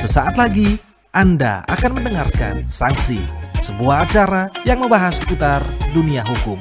Sesaat lagi, Anda akan mendengarkan Sanksi, sebuah acara yang membahas seputar dunia hukum.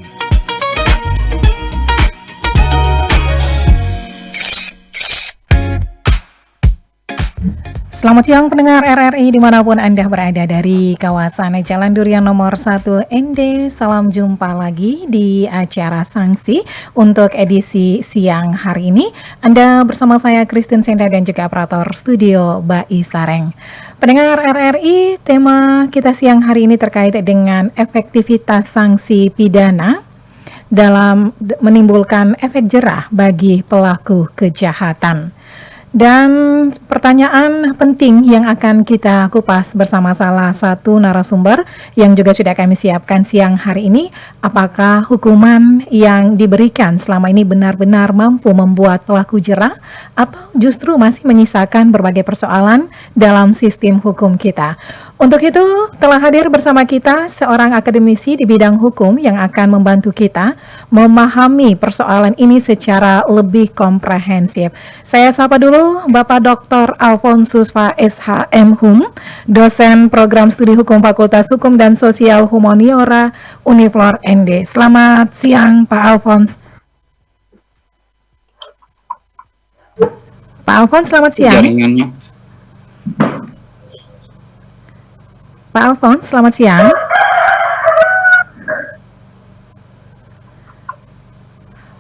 Selamat siang pendengar RRI dimanapun Anda berada dari kawasan Jalan Durian nomor 1 ND. Salam jumpa lagi di acara Sanksi untuk edisi siang hari ini. Anda bersama saya Christine Senda dan juga operator studio Bai Sareng. Pendengar RRI, tema kita siang hari ini terkait dengan efektivitas sanksi pidana dalam menimbulkan efek jerah bagi pelaku kejahatan. Dan pertanyaan penting yang akan kita kupas bersama salah satu narasumber yang juga sudah kami siapkan siang hari ini, apakah hukuman yang diberikan selama ini benar-benar mampu membuat pelaku jerah atau justru masih menyisakan berbagai persoalan dalam sistem hukum kita. Untuk itu telah hadir bersama kita seorang akademisi di bidang hukum yang akan membantu kita memahami persoalan ini secara lebih komprehensif. Saya sapa dulu Bapak Dr. Alfonsus Fa SH MHum, dosen program studi hukum Fakultas Hukum dan Sosial Humaniora Uniflor ND. Selamat siang Pak Alfons. Pak Alfons, selamat siang. Jaringannya. Pak Alfons, selamat siang.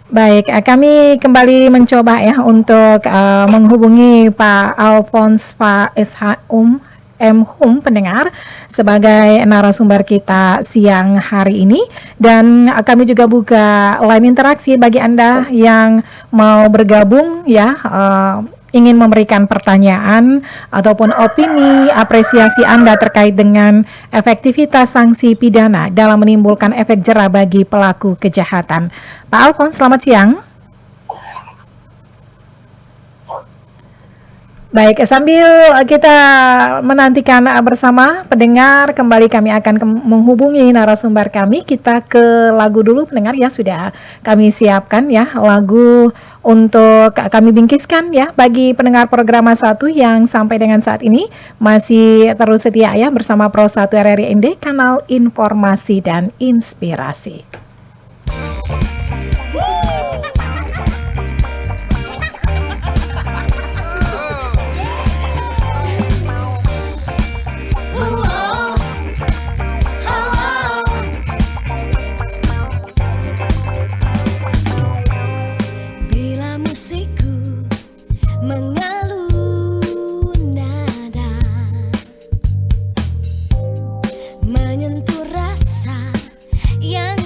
Baik, kami kembali mencoba ya untuk menghubungi Pak Alfons Fa SH MHum pendengar sebagai narasumber kita siang hari ini, dan kami juga buka line interaksi bagi Anda yang mau bergabung ya, ingin memberikan pertanyaan ataupun opini, apresiasi Anda terkait dengan efektivitas sanksi pidana dalam menimbulkan efek jerah bagi pelaku kejahatan. Pak Alfons, selamat siang. Baik, sambil kita menantikan bersama pendengar, kembali kami akan menghubungi narasumber kami. Kita ke lagu dulu pendengar ya, sudah kami siapkan ya lagu untuk kami bingkiskan ya bagi pendengar program 1 yang sampai dengan saat ini masih terus setia ya bersama Pro 1 RRI ND, kanal informasi dan inspirasi. Menyentuh rasa yang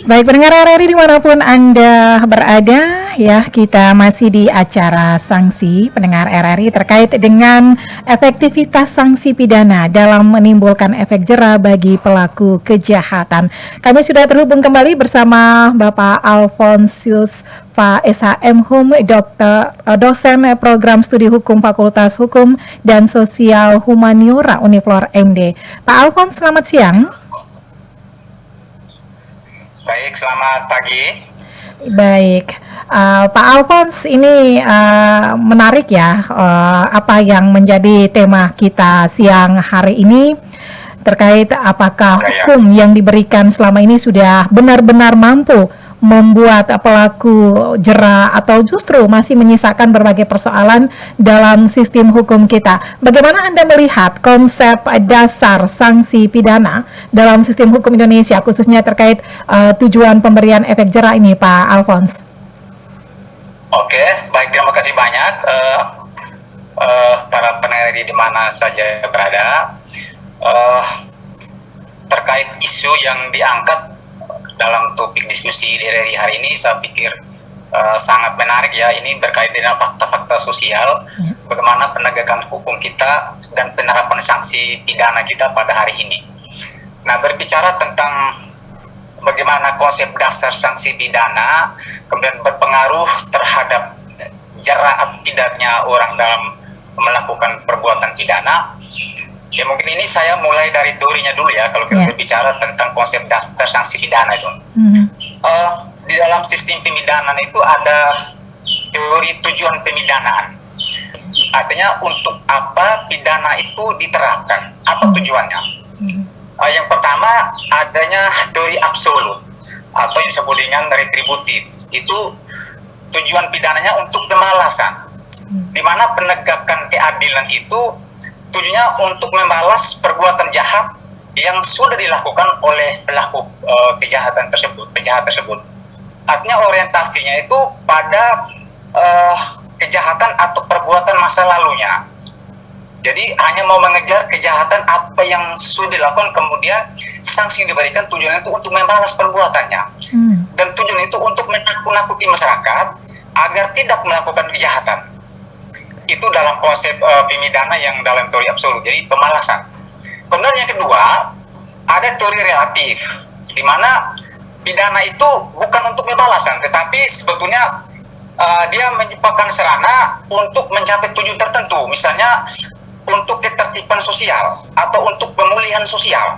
Baik pendengar RRI dimanapun Anda berada ya, kita masih di acara sanksi pendengar RRI terkait dengan efektivitas sanksi pidana dalam menimbulkan efek jerah bagi pelaku kejahatan. Kami sudah terhubung kembali bersama Bapak Alfonsus Fa SH MHum, dosen program studi hukum Fakultas Hukum dan Sosial Humaniora Uniflor ND. Pak Alfons, selamat siang. Baik, selamat pagi. Baik, Pak Alphonse, ini menarik ya, apa yang menjadi tema kita siang hari ini terkait apakah hukum yang diberikan selama ini sudah benar-benar mampu membuat pelaku jera atau justru masih menyisakan berbagai persoalan dalam sistem hukum kita. Bagaimana Anda melihat konsep dasar sanksi pidana dalam sistem hukum Indonesia, khususnya terkait tujuan pemberian efek jera ini, Pak Alphonse? Oke, baik, terima kasih banyak para pendengar di mana saja berada. Terkait isu yang diangkat dalam topik diskusi di hari ini, saya pikir sangat menarik ya. Ini berkait dengan fakta-fakta sosial, bagaimana penegakan hukum kita dan penerapan sanksi pidana kita pada hari ini. Nah, berbicara tentang bagaimana konsep dasar sanksi pidana kemudian berpengaruh terhadap jera tidaknya orang dalam melakukan perbuatan pidana. Ya, mungkin ini saya mulai dari teorinya dulu ya, kalau kita berbicara tentang konsep dasar sanksi pidana itu. Di dalam sistem pemidanaan itu ada teori tujuan pemidanaan. Artinya untuk apa pidana itu diterapkan, apa tujuannya. Yang pertama adanya teori absolut atau yang disebut dengan retributif. Itu tujuan pidananya untuk pembalasan, di mana penegakan keadilan itu tujuannya untuk membalas perbuatan jahat yang sudah dilakukan oleh pelaku penjahat tersebut. Artinya orientasinya itu pada kejahatan atau perbuatan masa lalunya. Jadi hanya mau mengejar kejahatan apa yang sudah dilakukan, kemudian sanksi yang diberikan tujuannya itu untuk membalas perbuatannya. Dan tujuan itu untuk menakut-nakuti masyarakat agar tidak melakukan kejahatan. Itu dalam konsep pemidana yang dalam teori absolut, jadi pembalasan. Kemudian yang kedua, ada teori relatif, di mana pidana itu bukan untuk pembalasan, tetapi sebetulnya dia menciptakan sarana untuk mencapai tujuan tertentu, misalnya untuk ketertiban sosial atau untuk pemulihan sosial,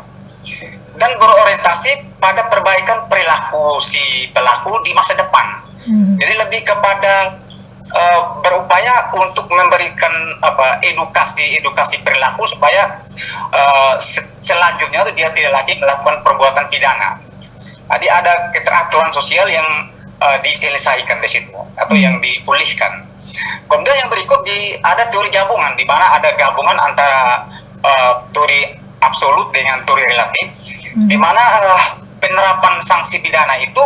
dan berorientasi pada perbaikan perilaku si pelaku di masa depan. Jadi lebih kepada berupaya untuk memberikan edukasi perilaku supaya selanjutnya dia tidak lagi melakukan perbuatan pidana. Jadi ada keteraturan sosial yang diselesaikan di situ atau yang dipulihkan. Kemudian yang berikut ada teori gabungan, di mana ada gabungan antara teori absolut dengan teori relatif, di mana penerapan sanksi pidana itu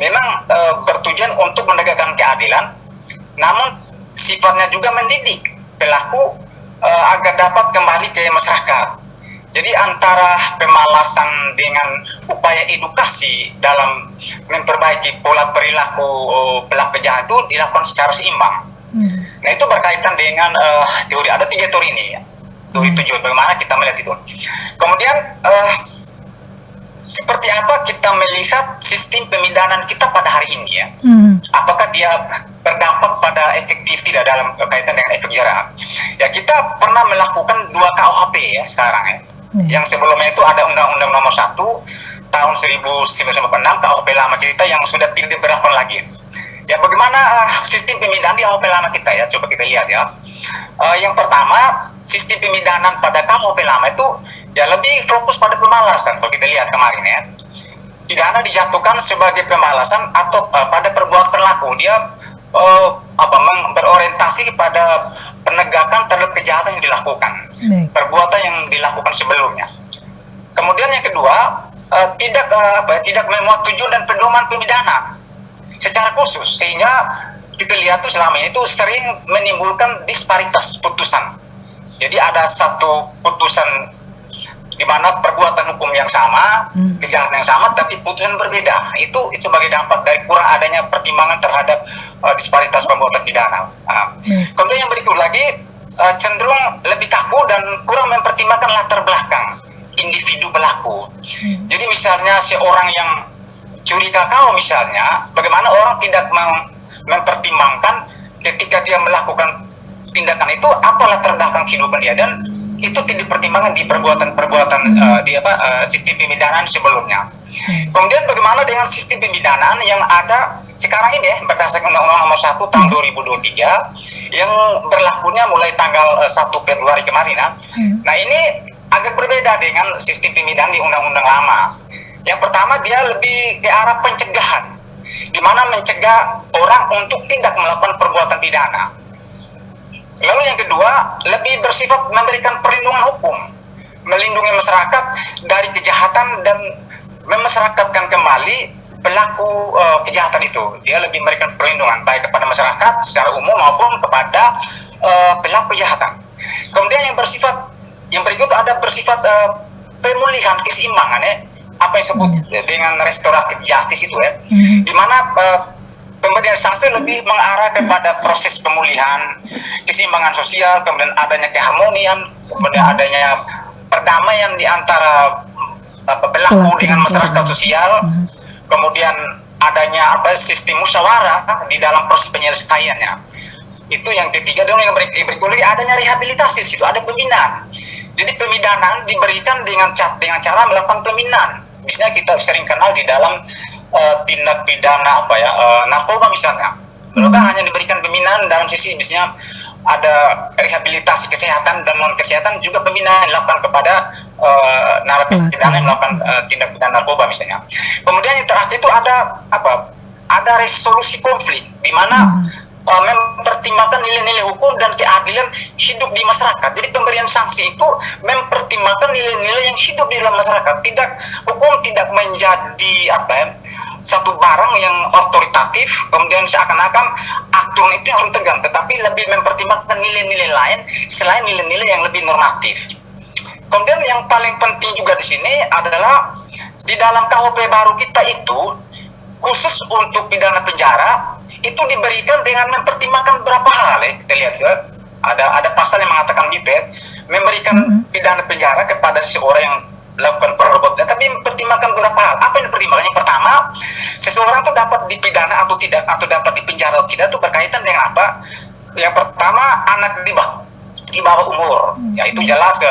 memang bertujuan untuk menegakkan keadilan, namun sifatnya juga mendidik pelaku agar dapat kembali ke masyarakat. Jadi antara pembalasan dengan upaya edukasi dalam memperbaiki pola perilaku pelaku kejahatan itu dilakukan secara seimbang. Nah, itu berkaitan dengan teori, ada 3 teori ini ya. Teori tujuan, bagaimana kita melihat itu. Kemudian seperti apa kita melihat sistem pemidanaan kita pada hari ini ya? Apakah dia berdampak pada efektif tidak dalam kaitan dengan efek jera? Ya, kita pernah melakukan 2 KUHP ya sekarang ya. Yang sebelumnya itu ada Undang-Undang Nomor 1 tahun 1996, KUHP lama kita yang sudah tidak diberlakukan lagi. Ya, bagaimana sistem pemidanaan di KUHP lama kita ya? Coba kita lihat ya. Yang pertama, sistem pemidanaan pada KUHP lama itu ya lebih fokus pada pembalasan. Kalau kita lihat kemarin ya, pidana dijatuhkan sebagai pembalasan atau pada perbuatan pelaku. Dia berorientasi pada penegakan terhadap kejahatan yang dilakukan, perbuatan yang dilakukan sebelumnya. Kemudian yang kedua, tidak memuat tujuan dan pedoman pemidana secara khusus, sehingga kita lihat tuh selama ini itu sering menimbulkan disparitas putusan. Jadi ada satu putusan di mana perbuatan hukum yang sama, kejahatan yang sama, tapi putusan berbeda. Itu sebagai dampak dari kurang adanya pertimbangan terhadap disparitas perbuatan pidana. Kemudian yang berikut lagi, cenderung lebih kaku dan kurang mempertimbangkan latar belakang individu pelaku. Jadi misalnya seorang yang curi kakao misalnya, bagaimana orang tidak mempertimbangkan ketika dia melakukan tindakan itu apa latar belakang kehidupan dia, dan itu tidak dipertimbangkan di perbuatan-perbuatan sistem pemidanaan sebelumnya. Kemudian bagaimana dengan sistem pemidanaan yang ada sekarang ini ya, berdasarkan Undang-Undang Nomor 1 tahun 2023 yang berlakunya mulai tanggal 1 Februari kemarin ya. Nah ini agak berbeda dengan sistem pemidanaan di Undang-Undang lama. Yang pertama dia lebih ke arah pencegahan, di mana mencegah orang untuk tidak melakukan perbuatan pidana. Lalu yang kedua lebih bersifat memberikan perlindungan hukum, melindungi masyarakat dari kejahatan dan memasyarakatkan kembali pelaku kejahatan itu. Dia lebih memberikan perlindungan baik kepada masyarakat secara umum maupun kepada pelaku kejahatan. Kemudian yang berikut ada bersifat pemulihan keseimbangan ya, apa yang disebut dengan restoratif justice itu ya, di mana pemberian sanksi lebih mengarah kepada proses pemulihan keseimbangan sosial, kemudian adanya keharmonian, kemudian adanya perdamaian di antara pelaku dengan masyarakat sosial, kemudian adanya sistem musyawarah di dalam proses penyelesaiannya. Itu yang ketiga. Dan yang berikut lagi adanya rehabilitasi, di situ ada pembinaan. Jadi pemidanaan diberikan dengan cara melakukan pembinaan. Misalnya kita sering kenal di dalam tindak pidana narkoba misalnya. Mereka hanya diberikan pembinaan dalam sisi misalnya ada rehabilitasi kesehatan dan non kesehatan, juga pembinaan yang dilakukan kepada narapidana yang melakukan tindak pidana narkoba misalnya. Kemudian yang terakhir itu ada resolusi konflik, di mana mempertimbangkan nilai-nilai hukum dan keadilan hidup di masyarakat. Jadi pemberian sanksi itu mempertimbangkan nilai-nilai yang hidup di dalam masyarakat. Hukum tidak menjadi satu barang yang otoritatif, kemudian seakan-akan aturan itu harus tegang, tetapi lebih mempertimbangkan nilai-nilai lain selain nilai-nilai yang lebih normatif. Kemudian yang paling penting juga di sini adalah di dalam KUHP baru kita itu khusus untuk pidana penjara itu diberikan dengan mempertimbangkan beberapa hal ya. Kita lihat ya, ada pasal yang mengatakan gitu ya, memberikan pidana penjara kepada seseorang yang melakukan perbuatan, tapi mempertimbangkan beberapa hal. Apa yang dipertimbangkan? Yang pertama, seseorang itu dapat dipidana atau tidak, atau dapat dipenjara atau tidak, itu berkaitan dengan apa? Yang pertama, anak di bawah umur, ya itu jelas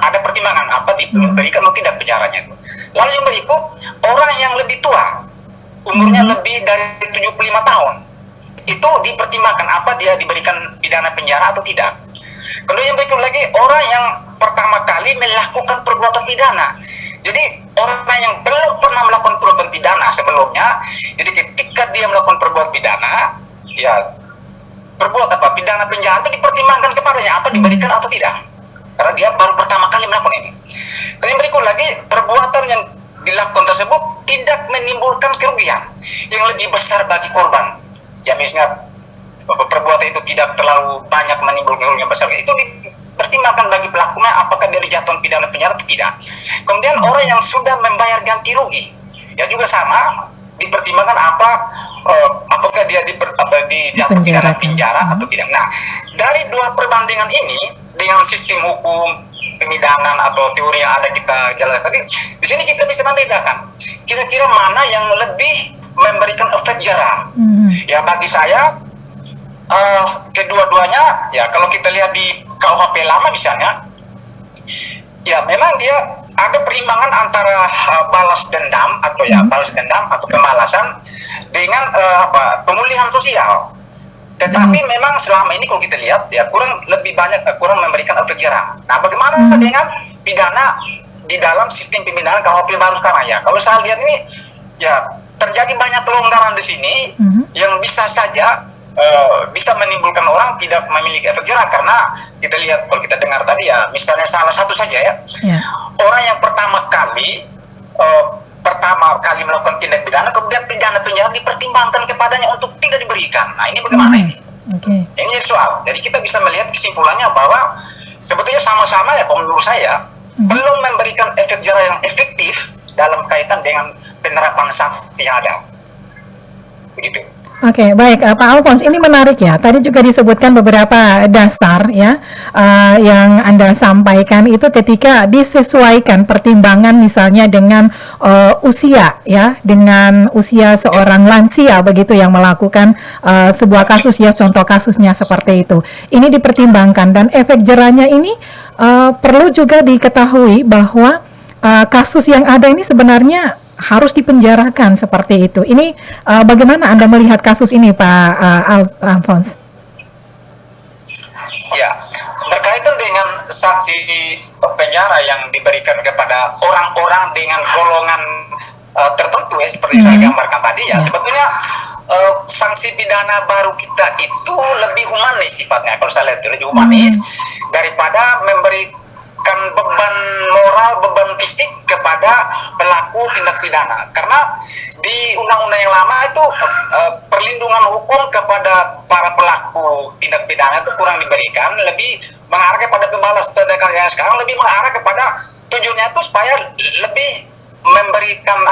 ada pertimbangan apa diberikan atau tidak penjaranya itu. Lalu yang berikut, orang yang lebih tua, umurnya lebih dari 75 tahun, itu dipertimbangkan apa dia diberikan pidana penjara atau tidak. Kemudian yang berikut lagi, orang yang pertama kali melakukan perbuatan pidana. Jadi orang yang belum pernah melakukan perbuatan pidana sebelumnya, jadi ketika dia melakukan perbuatan pidana, ya pidana penjara itu dipertimbangkan kepadanya apa diberikan atau tidak, karena dia baru pertama kali melakukan ini. Kemudian berikut lagi, perbuatan yang dilakukan tersebut tidak menimbulkan kerugian yang lebih besar bagi korban. Ya misalnya perbuatan itu tidak terlalu banyak menimbulkan kerugian besar, itu dipertimbangkan bagi pelakunya apakah dia dijatuhkan pidana penjara atau tidak. Kemudian orang yang sudah membayar ganti rugi, ya juga sama dipertimbangkan apakah dia dijatuhkan pidana penjara atau tidak. Nah, dari dua perbandingan ini dengan sistem hukum pemidanan atau teori yang ada kita jelaskan tadi, di sini kita bisa membedakan kira-kira mana yang lebih memberikan efek jerah. Ya bagi saya kedua-duanya, ya kalau kita lihat di KUHP lama misalnya, ya memang dia ada perimbangan antara balas dendam atau pembalasan dengan pemulihan sosial. Tetapi memang selama ini kalau kita lihat ya kurang memberikan efek jerah. Nah, bagaimana dengan pidana di dalam sistem pembinaan KUHP baru sekarang ya? Kalau saya lihat ini ya terjadi banyak pelonggaran di sini yang bisa saja bisa menimbulkan orang tidak memiliki efek jerah, karena kita lihat kalau kita dengar tadi ya, misalnya salah satu saja ya, orang yang pertama kali melakukan tindak pidana, kemudian pidana penjara dipertimbangkan kepadanya untuk tidak diberikan. Nah ini bagaimana ini? Ini soal. Jadi kita bisa melihat kesimpulannya bahwa sebetulnya sama-sama ya, menurut saya belum memberikan efek jerah yang efektif dalam kaitan dengan penerapan sanksi yang ada. Begitu. Oke, baik Pak Alphonse, ini menarik ya. Tadi juga disebutkan beberapa dasar ya yang Anda sampaikan itu ketika disesuaikan pertimbangan misalnya dengan usia ya, dengan usia seorang lansia begitu yang melakukan sebuah kasus ya, contoh kasusnya seperti itu. Ini dipertimbangkan dan efek jerahnya ini perlu juga diketahui bahwa kasus yang ada ini sebenarnya harus dipenjarakan seperti itu. Ini bagaimana Anda melihat kasus ini, Pak Alphonse? Ya, berkaitan dengan sanksi penjara yang diberikan kepada orang-orang dengan golongan tertentu ya, seperti saya gambarkan tadi ya, sebetulnya sanksi pidana baru kita itu lebih humanis sifatnya, kalau saya lihat itu lebih humanis daripada memberikan beban moral, beban fisik kepada pelaku tindak pidana. Karena di undang-undang yang lama itu perlindungan hukum kepada para pelaku tindak pidana itu kurang diberikan, lebih mengarah kepada pembalas. Sedangkan yang sekarang lebih mengarah kepada tujuannya itu supaya lebih memberikan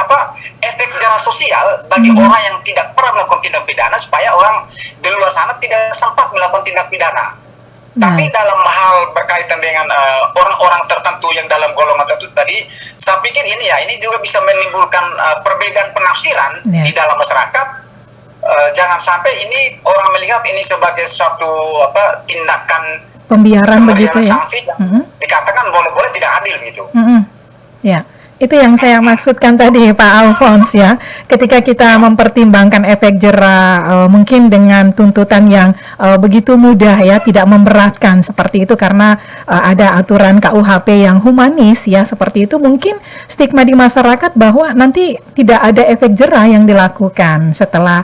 efek jerah sosial bagi orang yang tidak pernah melakukan tindak pidana, supaya orang di luar sana tidak sempat melakukan tindak pidana. Tapi dalam hal berkaitan dengan orang-orang tertentu yang dalam golongan tertentu tadi, saya pikir ini juga bisa menimbulkan perbedaan penafsiran di dalam masyarakat. Jangan sampai ini orang melihat ini sebagai suatu tindakan pembiaran begitu ya. Sanksi yang dikatakan boleh-boleh tidak adil gitu. Ya. Itu yang saya maksudkan tadi, Pak Alphonse ya. Ketika kita mempertimbangkan efek jera mungkin dengan tuntutan yang begitu mudah ya, tidak memberatkan seperti itu karena ada aturan KUHP yang humanis ya, seperti itu, mungkin stigma di masyarakat bahwa nanti tidak ada efek jera yang dilakukan setelah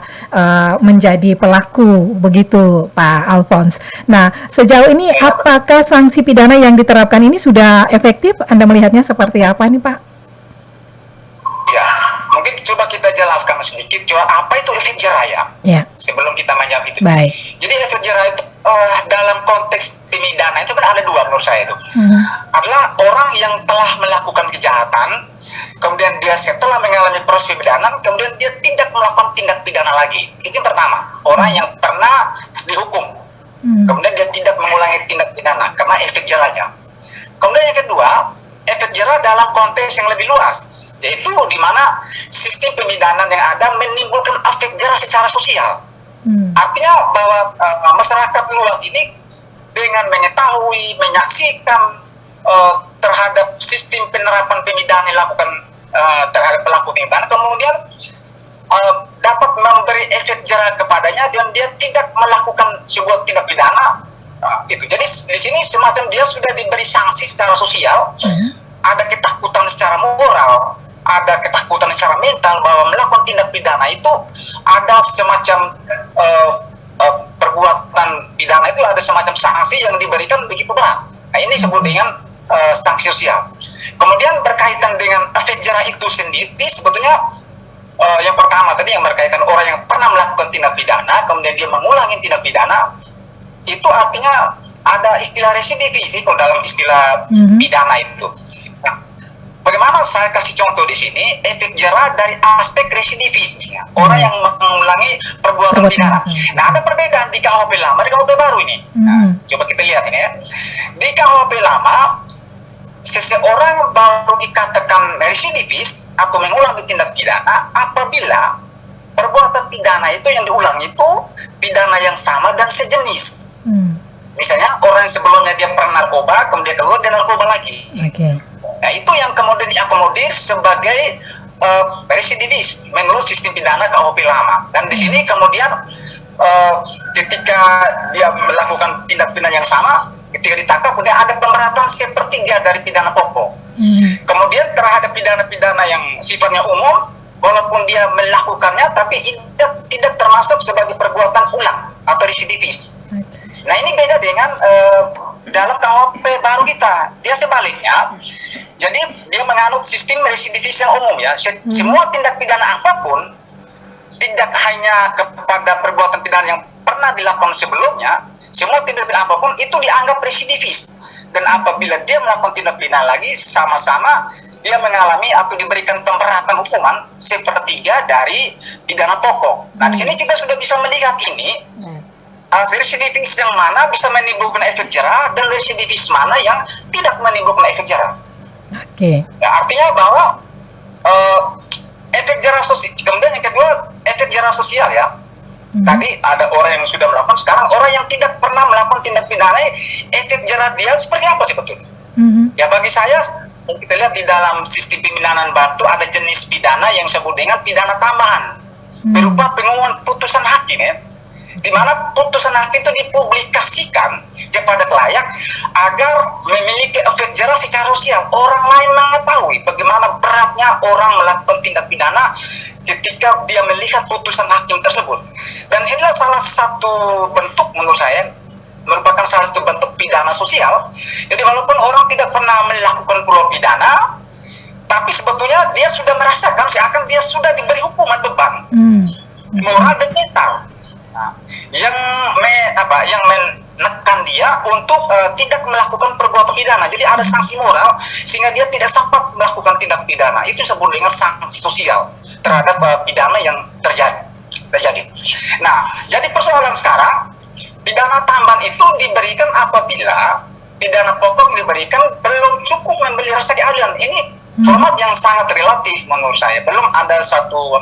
menjadi pelaku, begitu Pak Alphonse. Nah, sejauh ini apakah sanksi pidana yang diterapkan ini sudah efektif? Anda melihatnya seperti apa nih, Pak? Ya, mungkin coba kita jelaskan sedikit apa itu efek jera ya, sebelum kita menjawab itu. Baik. Jadi efek jera itu dalam konteks pemidana itu kan ada dua menurut saya itu. Adalah orang yang telah melakukan kejahatan, kemudian dia setelah mengalami proses pemidanan, kemudian dia tidak melakukan tindak pidana lagi. Itu yang pertama, orang yang pernah dihukum, kemudian dia tidak mengulangi tindak pidana karena efek jeranya. Kemudian yang kedua, efek jera dalam konteks yang lebih luas, yaitu di mana sistem pemidanan yang ada menimbulkan efek jera secara sosial. Artinya bahwa masyarakat luas ini dengan mengetahui, menyaksikan terhadap sistem penerapan pemidana yang dilakukan terhadap pelaku pemidana, kemudian dapat memberi efek jera kepadanya dan dia tidak melakukan sebuah tindak pidana. Itu jadi di sini semacam dia sudah diberi sanksi secara sosial, ada ketakutan secara moral, ada ketakutan secara mental bahwa melakukan tindak pidana itu ada semacam perbuatan pidana itu ada semacam sanksi yang diberikan begitu berat. Nah, ini disebut dengan sanksi sosial. Kemudian berkaitan dengan efek jera itu sendiri, sebetulnya yang pertama tadi yang berkaitan orang yang pernah melakukan tindak pidana kemudian dia mengulangi tindak pidana, itu artinya ada istilah residivis kalau dalam istilah pidana itu. Nah, bagaimana saya kasih contoh di sini efek jera dari aspek residivis, orang yang mengulangi perbuatan pidana. Nah, ada perbedaan di KUHP lama dan KUHP baru ini. Nah, coba kita lihat ini ya. Di KUHP lama, seseorang baru dikatakan residivis atau mengulangi tindak pidana apabila perbuatan pidana itu yang diulang itu pidana yang sama dan sejenis. Misalnya orang yang sebelumnya dia pernah narkoba, kemudian keluar dia narkoba lagi. Nah, itu yang kemudian diakomodir sebagai residivis menurut sistem pidana KUHP lama. Dan di sini kemudian ketika dia melakukan tindak pidana yang sama, ketika ditangkap kemudian ada pemberatan sepertiga dari pidana pokok. Kemudian terhadap pidana-pidana yang sifatnya umum, walaupun dia melakukannya tapi tidak termasuk sebagai perbuatan ulang atau residivis. Nah, ini beda dengan dalam KUHP baru kita. Dia sebaliknya, jadi dia menganut sistem residivis yang umum ya. Semua tindak pidana apapun, tidak hanya kepada perbuatan pidana yang pernah dilakukan sebelumnya, semua tindak pidana apapun itu dianggap residivis. Dan apabila dia melakukan tindak pidana lagi, sama-sama dia mengalami atau diberikan pemberatan hukuman sepertiga dari pidana pokok. Nah, di sini kita sudah bisa melihat ini. Residivis yang mana bisa menimbulkan efek jera dan residivis mana yang tidak menimbulkan efek jera. Ya, artinya bahwa efek jera sosial. Kemudian yang kedua efek jera sosial ya. Tadi ada orang yang sudah melakukan, sekarang orang yang tidak pernah melakukan tindak pidana, efek jera dia seperti apa sih betul? Ya bagi saya Dan kita lihat di dalam sistem pemidanaan baru ada jenis pidana yang disebut dengan pidana tambahan berupa pengumuman putusan hakim ya, di mana putusan hakim itu dipublikasikan kepada kelayak agar memiliki efek jerah secara sosial. Orang lain mengetahui bagaimana beratnya orang melakukan tindak pidana ketika dia melihat putusan hakim tersebut. Dan inilah salah satu bentuk menurut saya, merupakan salah satu bentuk pidana sosial. Jadi walaupun orang tidak pernah melakukan perbuatan pidana, tapi sebetulnya dia sudah merasakan seakan dia sudah diberi hukuman beban moral dan mental. Nah, yang menekan dia untuk tidak melakukan perbuatan pidana. Jadi ada sanksi moral sehingga dia tidak sempat melakukan tindak pidana. Itu disebut dengan sanksi sosial terhadap pidana yang terjadi. Nah, jadi persoalan sekarang, pidana tambahan itu diberikan apabila pidana pokok diberikan belum cukup memberi rasa keadilan. Ini format yang sangat relatif menurut saya. Belum ada satu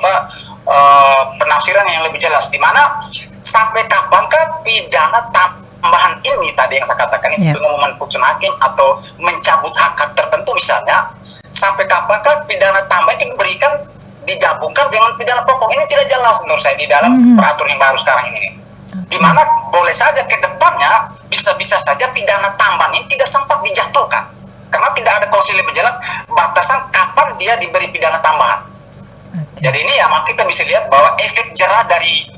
penafsiran yang lebih jelas, di mana sampai kapankah pidana tambahan ini tadi yang saya katakan itu pengumuman putusan hakim atau mencabut hak tertentu misalnya, sampai kapankah pidana tambahan itu diberikan digabungkan dengan pidana pokok. Ini tidak jelas menurut saya di dalam peraturan yang baru sekarang ini. Di mana boleh saja ke depannya bisa-bisa saja pidana tambahan ini tidak sempat dijatuhkan karena tidak ada klausul lebih jelas batasan kapan dia diberi pidana tambahan. Jadi ini ya kita bisa lihat bahwa efek jerah dari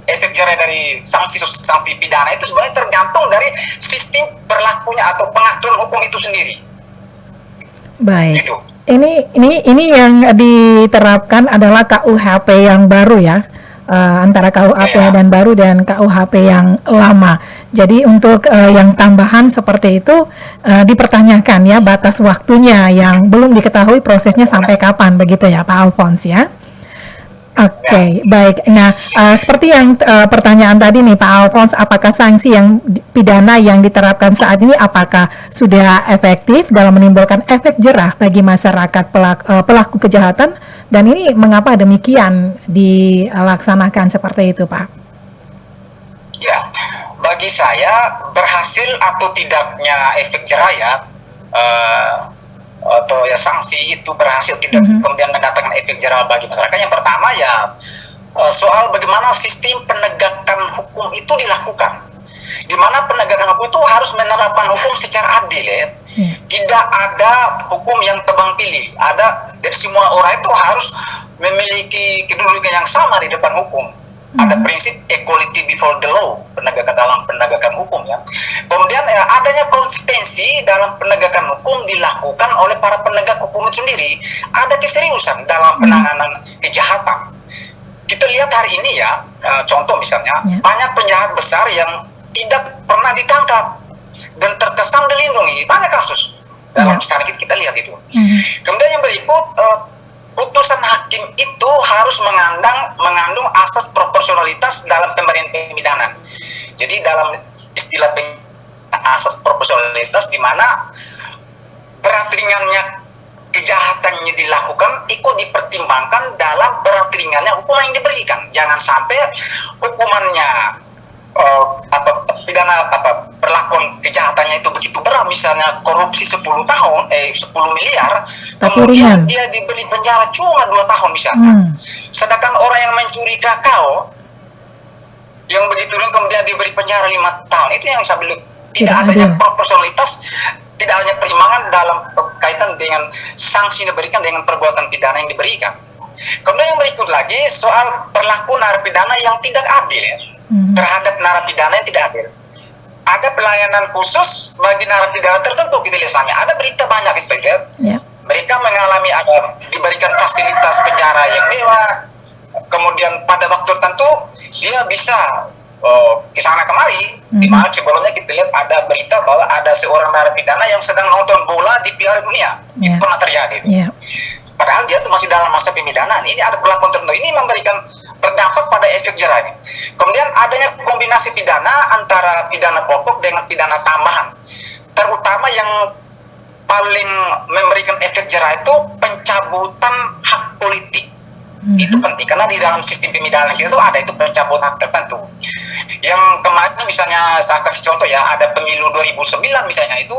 efek jerah dari sanksi pidana itu sebenarnya tergantung dari sistem berlakunya atau pengaturan hukum itu sendiri. Baik. Gitu. Ini yang diterapkan adalah KUHP yang baru ya, antara KUHP dan baru dan KUHP yang lama. Jadi untuk yang tambahan seperti itu dipertanyakan ya batas waktunya yang belum diketahui prosesnya sampai kapan, begitu ya Pak Alphonse ya. Oke, baik. Nah, seperti yang pertanyaan tadi nih Pak Alphonse, apakah sanksi yang pidana yang diterapkan saat ini apakah sudah efektif dalam menimbulkan efek jerah bagi masyarakat pelaku kejahatan, dan ini mengapa demikian dilaksanakan seperti itu Pak? Ya, bagi saya berhasil atau tidaknya efek jerah ya, atau ya sanksi itu berhasil tidak kemudian mendatangkan efek jerah bagi masyarakat. Yang pertama ya soal bagaimana sistem penegakan hukum itu dilakukan, di mana penegakan hukum itu harus menerapkan hukum secara adil ya. Tidak ada hukum yang tebang pilih. Ada dari semua orang itu harus memiliki kedudukan yang sama di depan hukum. Ada prinsip equality before the law dalam penegakan hukum ya. Kemudian adanya konsistensi dalam penegakan hukum dilakukan oleh para penegak hukum itu sendiri. Ada keseriusan dalam penanganan kejahatan. Kita lihat hari ini ya, contoh misalnya banyak penjahat besar yang tidak pernah ditangkap dan terkesan dilindungi. Banyak kasus dalam misalnya kita lihat itu. Kemudian yang berikut, putusan hakim itu harus mengandung asas proporsionalitas dalam pemberian pemidanan. Jadi dalam istilah asas proporsionalitas di mana berat ringannya kejahatannya dilakukan ikut dipertimbangkan dalam berat ringannya hukuman yang diberikan. Jangan sampai hukumannya perlakuan kejahatannya itu begitu berat, misalnya korupsi 10 tahun 10 miliar, kemudian dia diberi penjara cuma 2 tahun misalnya. Sedangkan orang yang mencuri kakao yang begitu ringan kemudian diberi penjara 5 tahun, itu yang saya bilang tidak adanya proporsionalitas, tidak adanya perimbangan dalam kaitan dengan sanksi yang diberikan dengan perbuatan pidana yang diberikan. Kemudian yang berikut lagi soal perlakuan narapidana yang tidak adil ya. Terhadap narapidana yang tidak adil. Ada pelayanan khusus bagi narapidana tertentu, kita lihat sampai ada berita banyak inspektor. Mereka mengalami diberikan fasilitas penjara yang mewah, kemudian pada waktu tertentu dia bisa ke sana kemari. Di mana sebelumnya kita lihat ada berita bahwa ada seorang narapidana yang sedang nonton bola di Piala Dunia. Itu pernah terjadi. Padahal dia itu masih dalam masa pemidanaan. Ini ada perlakuan tertentu. Ini memberikan berdampak pada efek jerah ini. Kemudian adanya kombinasi pidana antara pidana pokok dengan pidana tambahan. Terutama yang paling memberikan efek jerah itu pencabutan hak politik. Itu penting karena di dalam sistem pemidanaan kita itu ada itu pencabutan hak tertentu. Yang kemarin misalnya saya kasih contoh ya, ada pemilu 2009 misalnya itu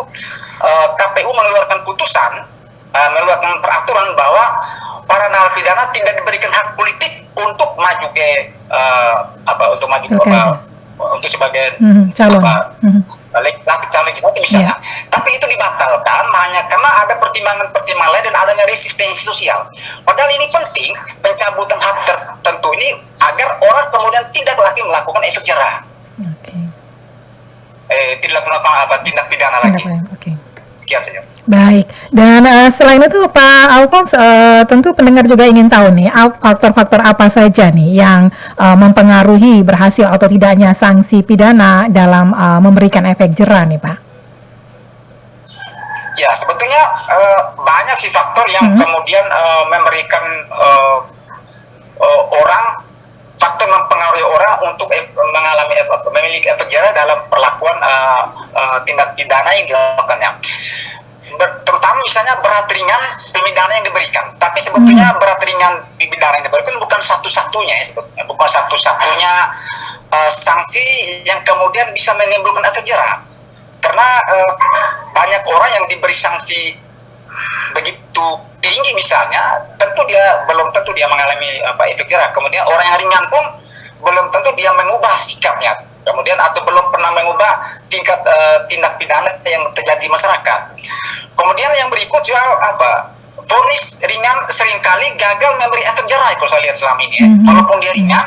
KPU mengeluarkan putusan, mengeluarkan peraturan bahwa para narapidana tidak diberikan hak politik untuk maju ke untuk sebagai calon legislatif, calon legislatif misalnya. Tapi itu dibatalkan hanya karena ada pertimbangan-pertimbangan lain dan adanya resistensi sosial. Padahal ini penting pencabutan hak tertentu ini agar orang kemudian tidak lagi melakukan efek jerah. Tidak melakukan tindak pidana lagi. Sekian saja. Baik, dan selain itu Pak Alphonse, tentu pendengar juga ingin tahu nih faktor-faktor apa saja nih yang mempengaruhi berhasil atau tidaknya sanksi pidana dalam memberikan efek jerah nih Pak. Ya, sebetulnya banyak sih faktor yang kemudian memberikan faktor mempengaruhi orang untuk memiliki efek jerah dalam perlakuan tindak pidana yang dilakukannya. Terutama misalnya berat ringan pidana yang diberikan. Tapi sebetulnya berat ringan pidana yang diberikan bukan satu-satunya ya, sebetulnya bukan satu-satunya sanksi yang kemudian bisa menimbulkan efek jerah. Karena banyak orang yang diberi sanksi begitu tinggi misalnya, belum tentu dia mengalami efek jerah. Kemudian orang yang ringan pun belum tentu dia mengubah sikapnya. Kemudian atau belum pernah mengubah tingkat tindak pidana yang terjadi di masyarakat. Kemudian yang berikut soal vonis ringan seringkali gagal memberi efek jerah kalau saya lihat selama ini. Walaupun dia ringan,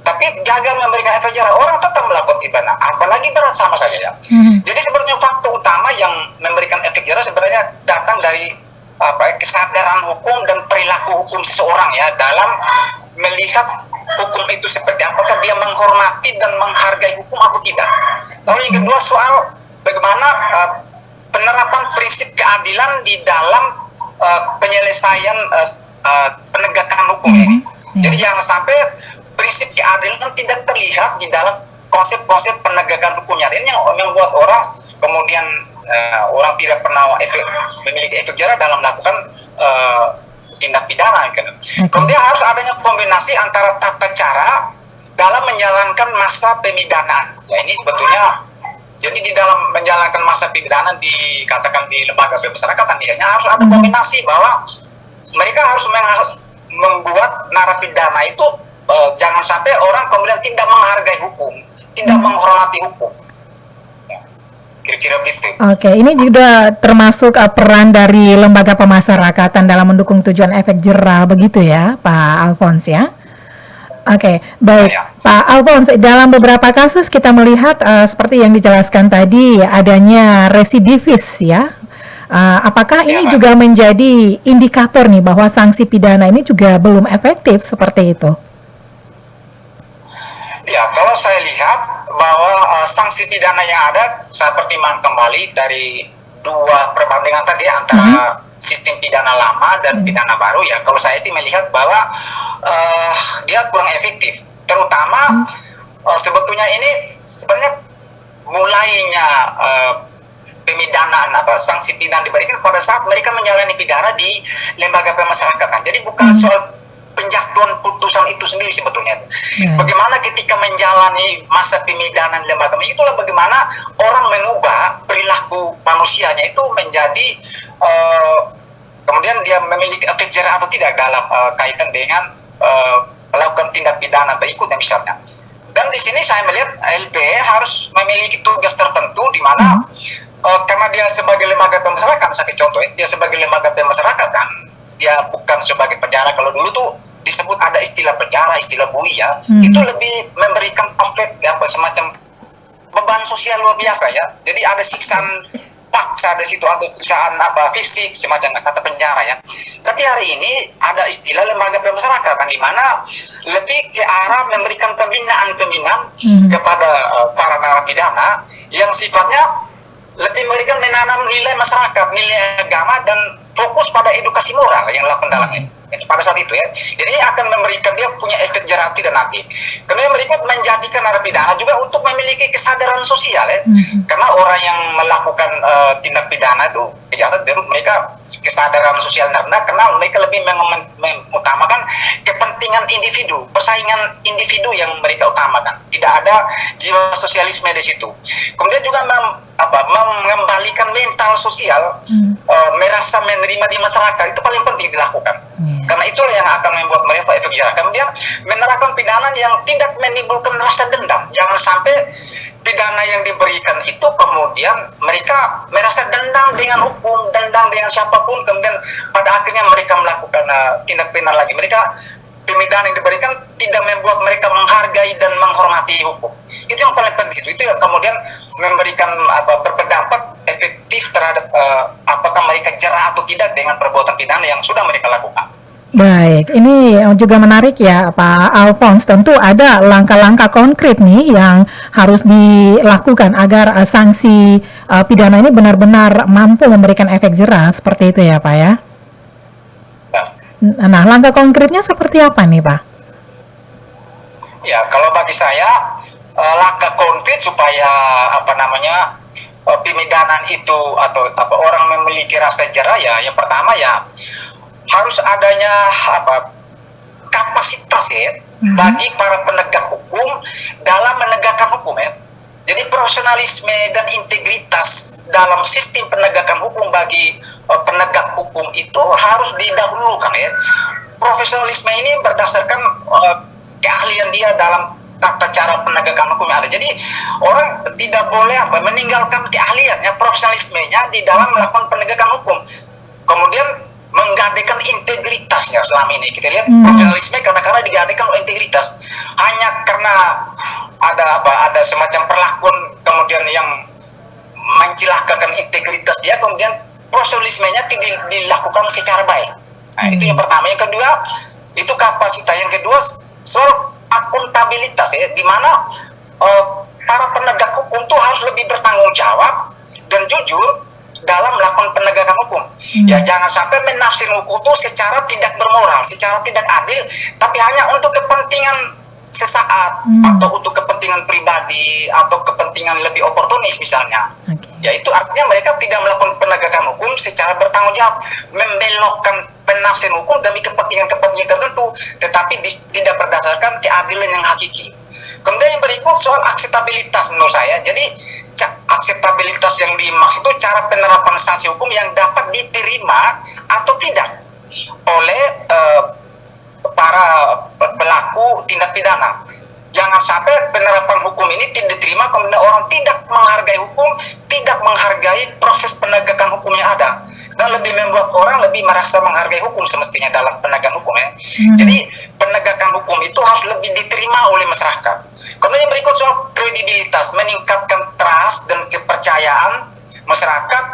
tapi gagal memberikan efek jerah, orang tetap melakukan pidana, apalagi berat sama saja ya. Jadi sebenarnya faktor utama yang memberikan efek jerah sebenarnya datang dari kesadaran hukum dan perilaku hukum seseorang ya dalam melihat hukum itu seperti apakah dia menghormati dan menghargai hukum atau tidak. Lalu yang kedua soal bagaimana penerapan prinsip keadilan di dalam penyelesaian penegakan hukum ini. Jadi jangan sampai prinsip keadilan tidak terlihat di dalam konsep-konsep penegakan hukumnya. Ini yang membuat orang kemudian orang tidak pernah memiliki efek jerah dalam melakukan tindak pidana. Kemudian harus adanya kombinasi antara tata cara dalam menjalankan masa pemidanaan. Ya ini sebetulnya, jadi di dalam menjalankan masa pemidanaan dikatakan di lembaga pemasyarakatan misalnya harus ada kombinasi bahwa mereka harus membuat narapidana itu jangan sampai orang kemudian tidak menghargai hukum, tidak menghormati hukum. Kira-kira begitu. Oke, ini juga termasuk peran dari lembaga pemasyarakatan dalam mendukung tujuan efek jerah begitu ya, Pak Alphonse ya. Oke, baik. Pak Alphonse, dalam beberapa kasus kita melihat seperti yang dijelaskan tadi adanya residivis ya. Apakah ini juga menjadi indikator nih bahwa sanksi pidana ini juga belum efektif seperti itu? Ya, kalau saya lihat bahwa sanksi pidana yang ada, saya pertimbangkan kembali dari dua perbandingan tadi antara sistem pidana lama dan pidana baru ya. Kalau saya sih melihat bahwa dia kurang efektif. Terutama sebetulnya ini sebenarnya mulainya pemidanaan sanksi pidana diberikan pada saat mereka menjalani pidana di lembaga pemasyarakatan. Jadi bukan soal penjatuhan putusan itu sendiri sebetulnya. Bagaimana ketika menjalani masa pemidanaan lembaga, itulah bagaimana orang mengubah perilaku manusianya itu menjadi kemudian dia memiliki efek jerah atau tidak dalam kaitan dengan melakukan tindak pidana berikutnya misalnya. Dan di sini saya melihat LPE harus memiliki tugas tertentu di mana karena dia sebagai lembaga pemasyarakatan, saya contoh dia sebagai lembaga pemasyarakatan, dia bukan sebagai penjara. Kalau dulu tuh disebut ada istilah penjara, istilah bui ya, itu lebih memberikan efek semacam beban sosial luar biasa ya. Jadi ada siksaan paksa di situ atau siksaan fisik semacam kata penjara ya. Tapi hari ini ada istilah lembaga pemasyarakatan di mana lebih ke arah memberikan pembinaan kepada para narapidana yang sifatnya lebih memberikan menanam nilai masyarakat, nilai agama dan fokus pada edukasi moral yang dilakukan dalam ini. pada saat itu ya. Jadi akan memberikan dia punya efek jerah tidak nanti. Kemudian berikut menjadikan narapidana juga untuk memiliki kesadaran sosial ya. Karena orang yang melakukan tindak pidana itu kejahatan itu mereka kesadaran sosial rendah karena mereka lebih mengutamakan kepentingan individu, persaingan individu yang mereka utamakan. Tidak ada jiwa sosialisme di situ. Kemudian juga mengembalikan mental sosial, merasa menerima di masyarakat itu paling penting dilakukan. Karena itulah yang akan membuat mereka efek jerah. Kemudian menerapkan pidana yang tidak menimbulkan rasa dendam. Jangan sampai pidana yang diberikan itu kemudian mereka merasa dendam dengan hukum, dendam dengan siapapun, kemudian pada akhirnya mereka melakukan tindak pidana lagi. Pidana yang diberikan tidak membuat mereka menghargai dan menghormati hukum. Itu yang paling penting. Itu yang kemudian memberikan berdampak efektif terhadap apakah mereka jerah atau tidak dengan perbuatan pidana yang sudah mereka lakukan. Baik, ini juga menarik ya Pak Alphonse. Tentu ada langkah-langkah konkret nih yang harus dilakukan agar sanksi pidana ini benar-benar mampu memberikan efek jerah seperti itu ya Pak ya. Nah, langkah konkretnya seperti apa nih Pak? Ya, kalau bagi saya langkah konkret supaya pemidanaan itu atau orang memiliki rasa jerah ya, yang pertama ya harus adanya kapasitas ya bagi para penegak hukum dalam menegakkan hukum ya. Jadi profesionalisme dan integritas dalam sistem penegakan hukum bagi penegak hukum itu harus didahulukan ya. Profesionalisme ini berdasarkan keahlian dia dalam tata cara penegakan hukum yang ada. Jadi orang tidak boleh meninggalkan keahliannya, profesionalismenya di dalam melakukan penegakan hukum. Kemudian menggadaikan integritasnya. Selama ini kita lihat profesionalisme kadang-kadang digadaikan oleh integritas hanya karena ada semacam perlakuan kemudian yang mencilakakan integritas dia, kemudian profesionalismenya tidak dilakukan secara baik. Nah, itu yang pertama. Yang kedua itu kapasitas. Yang kedua soal akuntabilitas ya, di mana para penegak hukum tuh harus lebih bertanggung jawab dan jujur dalam melakukan penegakan hukum. Ya jangan sampai menafsir hukum itu secara tidak bermoral, secara tidak adil, tapi hanya untuk kepentingan sesaat atau untuk kepentingan pribadi atau kepentingan lebih oportunis misalnya. Ya itu artinya mereka tidak melakukan penegakan hukum secara bertanggung jawab, membelokkan penafsiran hukum demi kepentingan tertentu, tetapi tidak berdasarkan keadilan yang hakiki. Kemudian yang berikut soal akseptabilitas menurut saya. Jadi akseptabilitas yang dimaksud itu cara penerapan sanksi hukum yang dapat diterima atau tidak oleh para pelaku tindak pidana. Jangan sampai penerapan hukum ini tidak diterima kemudian orang tidak menghargai hukum, tidak menghargai proses penegakan hukum yang ada, dan lebih membuat orang lebih merasa menghargai hukum semestinya dalam penegakan hukum ya. Jadi penegakan hukum itu harus lebih diterima oleh masyarakat. Kemudian berikut soal kredibilitas, meningkatkan trust dan kepercayaan masyarakat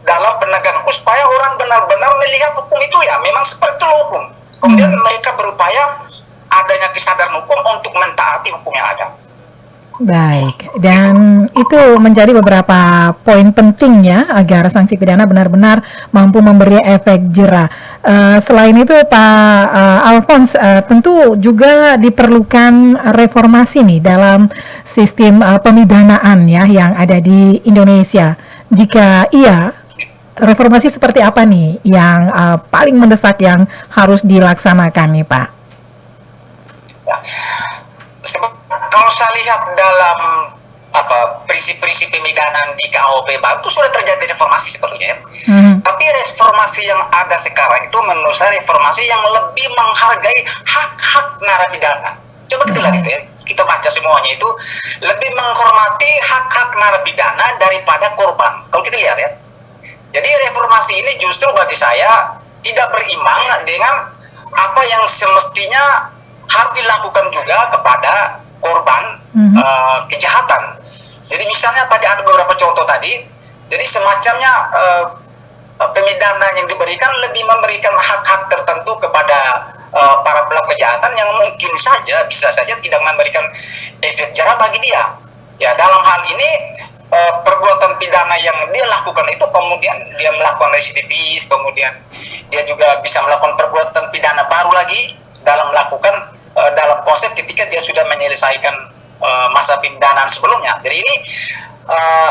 dalam penegakan hukum supaya orang benar-benar melihat hukum itu ya memang seperti itu hukum. Kemudian mereka berupaya adanya kesadaran hukum untuk mentaati hukum yang ada. Baik, dan itu menjadi beberapa poin penting ya agar sanksi pidana benar-benar mampu memberi efek jerah. Selain itu Pak Alphonse, tentu juga diperlukan reformasi nih dalam sistem pemidanaan ya yang ada di Indonesia. Jika iya, reformasi seperti apa nih yang paling mendesak yang harus dilaksanakan nih Pak? Ya. Kalau saya lihat dalam prinsip-prinsip pemidanaan di KUHP baru itu sudah terjadi reformasi sebetulnya. Tapi reformasi yang ada sekarang itu menurut saya reformasi yang lebih menghargai hak-hak narapidana. Coba kita lihat itu ya, kita baca semuanya itu lebih menghormati hak-hak narapidana daripada korban. Kalau kita lihat ya, jadi reformasi ini justru bagi saya tidak berimbang dengan apa yang semestinya harus dilakukan juga kepada korban kejahatan. Jadi misalnya tadi ada beberapa contoh tadi, jadi semacamnya pemidanaan yang diberikan lebih memberikan hak-hak tertentu kepada para pelaku kejahatan yang mungkin saja bisa saja tidak memberikan efek jerah bagi dia. Ya dalam hal ini perbuatan pidana yang dia lakukan itu kemudian dia melakukan residivis, kemudian dia juga bisa melakukan perbuatan pidana baru lagi dalam melakukan dalam konsep ketika dia sudah menyelesaikan masa pidana sebelumnya. Jadi ini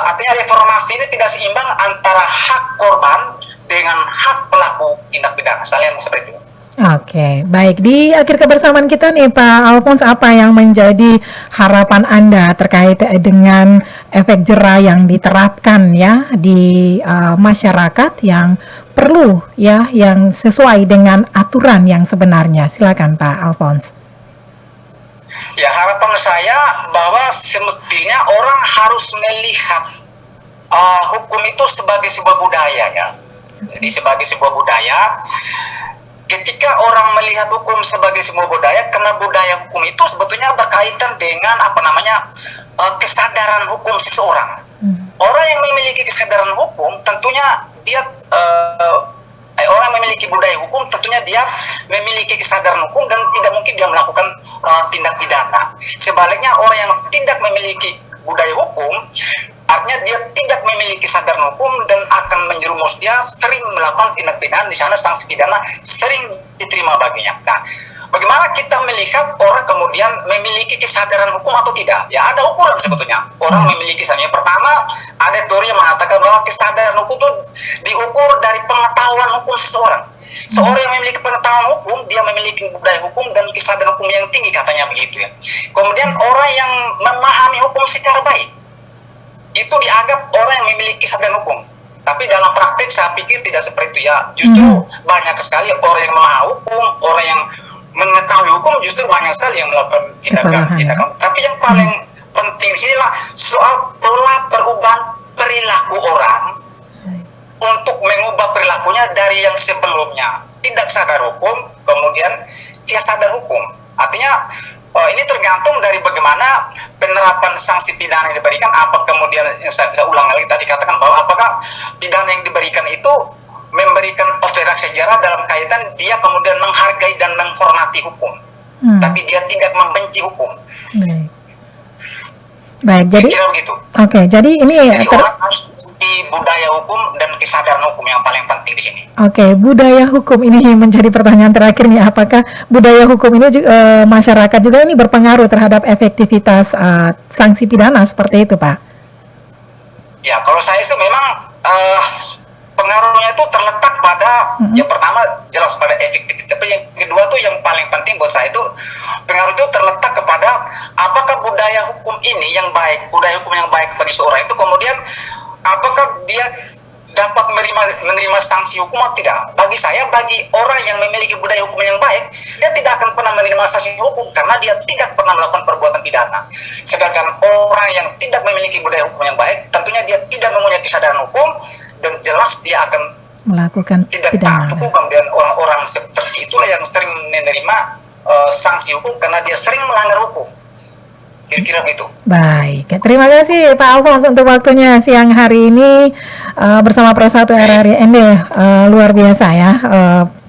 artinya reformasi ini tidak seimbang antara hak korban dengan hak pelaku tindak pidana. Saya lihat seperti itu. Oke, baik. Di akhir kebersamaan kita nih Pak Alphonse, apa yang menjadi harapan Anda terkait dengan efek jera yang diterapkan ya di masyarakat yang perlu ya, yang sesuai dengan aturan yang sebenarnya? Silakan Pak Alphonse. Ya, harapan saya bahwa semestinya orang harus melihat hukum itu sebagai sebuah budaya ya. Jadi sebagai sebuah budaya. Ketika orang melihat hukum sebagai sebuah budaya, karena budaya hukum itu sebetulnya berkaitan dengan kesadaran hukum seseorang. Orang yang memiliki kesadaran hukum, tentunya dia orang yang memiliki budaya hukum, tentunya dia memiliki kesadaran hukum dan tidak mungkin dia melakukan tindak pidana. Sebaliknya orang yang tidak memiliki budaya hukum, artinya dia tidak memiliki kesadaran hukum dan akan menjerumus dia sering melakukan tindak pidana, di sana sanksi pidana sering diterima baginya. Nah, bagaimana kita melihat orang kemudian memiliki kesadaran hukum atau tidak? Ya, ada ukuran sebetulnya. Orang memiliki kesadaran. Yang pertama, ada teori yang mengatakan bahwa kesadaran hukum itu diukur dari pengetahuan hukum seseorang. Seorang yang memiliki pengetahuan hukum, dia memiliki budaya hukum dan kesadaran hukum yang tinggi, katanya begitu ya. Kemudian orang yang memahami hukum secara baik, itu dianggap orang yang memiliki kesadaran hukum. Tapi dalam praktek saya pikir tidak seperti itu ya. Justru banyak sekali orang yang memahami hukum, orang yang mengetahui hukum, justru banyak sekali yang melakukan tindakan. Tapi yang paling penting di sini lah soal pola perubahan perilaku orang untuk mengubah perilakunya dari yang sebelumnya tidak sadar hukum, kemudian dia sadar hukum. Artinya ini tergantung dari bagaimana penerapan sanksi pidana yang diberikan. Apa kemudian yang saya ulang lagi tadi katakan bahwa apakah pidana yang diberikan itu memberikan efek sejarah dalam kaitan dia kemudian menghargai dan menghormati hukum, tapi dia tidak membenci hukum. Baik, jadi oke, jadi ini orang harus di budaya hukum dan kesadaran hukum yang paling penting di sini. Oke, budaya hukum ini menjadi pertanyaan terakhir nih. Apakah budaya hukum ini masyarakat juga ini berpengaruh terhadap efektivitas sanksi pidana seperti itu, Pak? Ya, kalau saya itu memang pengaruhnya itu terletak pada yang pertama jelas pada efektivitas, tapi yang kedua tuh yang paling penting buat saya itu pengaruh itu terletak kepada apakah budaya hukum ini yang baik, budaya hukum yang baik bagi seorang itu kemudian apakah dia dapat menerima sanksi hukum atau tidak. Bagi saya, bagi orang yang memiliki budaya hukum yang baik, dia tidak akan pernah menerima sanksi hukum karena dia tidak pernah melakukan perbuatan pidana. Sedangkan orang yang tidak memiliki budaya hukum yang baik, tentunya dia tidak mempunyai kesadaran hukum dan jelas dia akan melakukan tidak taat hukum. Dan orang-orang seperti itulah yang sering menerima sanksi hukum karena dia sering melanggar hukum. Kira-kira begitu. Baik, terima kasih Pak Alphonse untuk waktunya siang hari ini bersama Pro 1 RRI ND. Luar biasa ya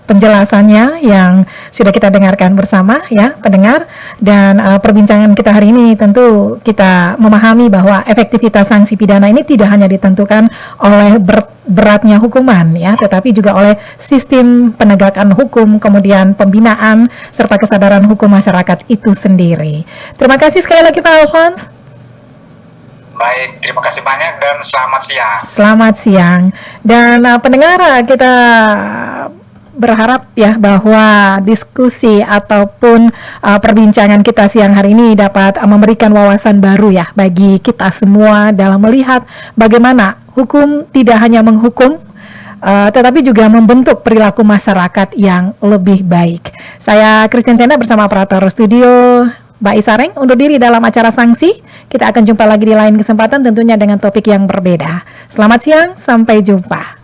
penjelasannya yang sudah kita dengarkan bersama ya pendengar, dan perbincangan kita hari ini tentu kita memahami bahwa efektivitas sanksi pidana ini tidak hanya ditentukan oleh beratnya hukuman ya, tetapi juga oleh sistem penegakan hukum, kemudian pembinaan serta kesadaran hukum masyarakat itu sendiri. Terima kasih sekali lagi Pak Alphonse. Baik, terima kasih banyak dan selamat siang. Selamat siang. Dan pendengar, kita berharap ya bahwa diskusi ataupun perbincangan kita siang hari ini dapat memberikan wawasan baru ya bagi kita semua dalam melihat bagaimana hukum tidak hanya menghukum tetapi juga membentuk perilaku masyarakat yang lebih baik. Saya Christian Sena bersama operator studio Mbak Isareng undur diri dalam acara sanksi. Kita akan jumpa lagi di lain kesempatan tentunya dengan topik yang berbeda. Selamat siang, sampai jumpa.